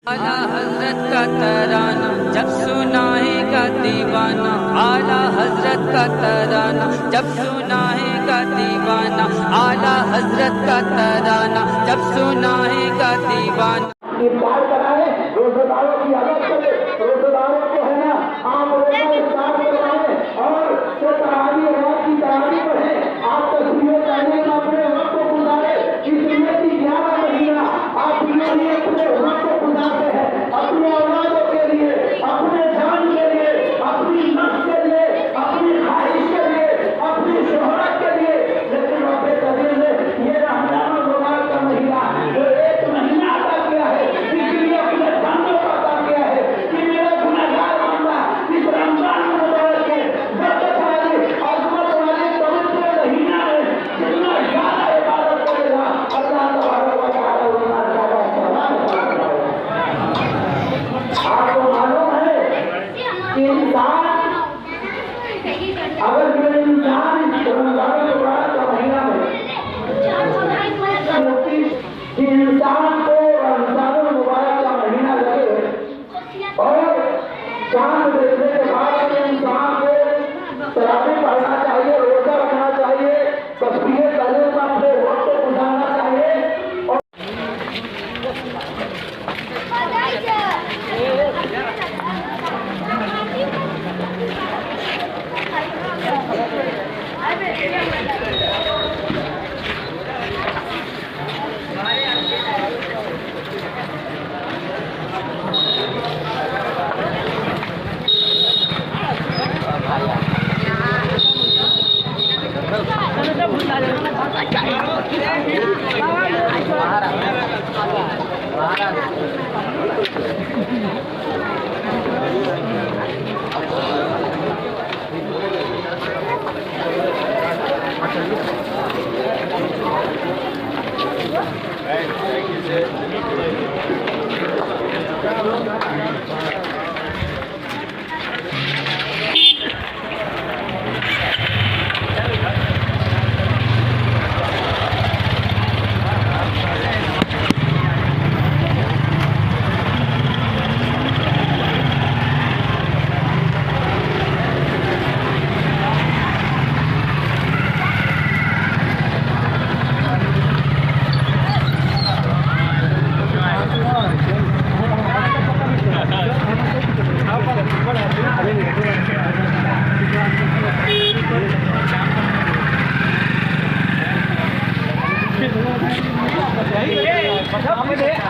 اعلیٰ حضرت کا ترانہ جب سنائے گا دیوانہ، اعلیٰ حضرت کا ترانہ جب سنائے گا دیوانہ، اعلیٰ حضرت کا ترانہ جب سنائے گا دیوانہ۔ افطار کرائیں، روزہ داروں کی عادت کرے، روزہ داروں کو ہے نا آپ روزہ افطار کروائیں اور تراویح رات کی تراویح پڑھیں، آپ تصویریں پہنے میں اپنے وقت کو گزارے، اس لیے کہ 11 مہینہ آپ یہ لیے اپنے وقت کو گزارتے ہیں، اپنے اولادوں کے لیے، اپنے جان کے لیے، اپنی نفس کے لیے، اپنی خواہش کے لیے، اپنی شہرت کے لیے، لیکن رب کریم نے یہ رمضان المبارک کا مہینہ جو ایک مہینہ عطا کیا ہے، اس لیے اپنے بندوں کو عطا کیا ہے کہ میرا گنہگار بندہ اس رمضان المبارک کے برکت والی عظمت والی پوتر مہینہ میں جتنا زیادہ عبادت کرے گا، اللہ تبارک و تعالیٰ اس کا ثواب عطا کرے گا۔ آپ کو معلوم ہے کہ انسان اگر کوئی انسان اس رمضان المبارک کا مہینہ میں کہ انسان کو رمضان المبارک کا مہینہ لگے اور چاند دیکھنے کے بعد انسان کو تراویح پڑھنا چاہیے، روزہ رکھنا چاہیے، تسبیح تحلیل میں اپنے وقت کو گزارنا چاہیے اور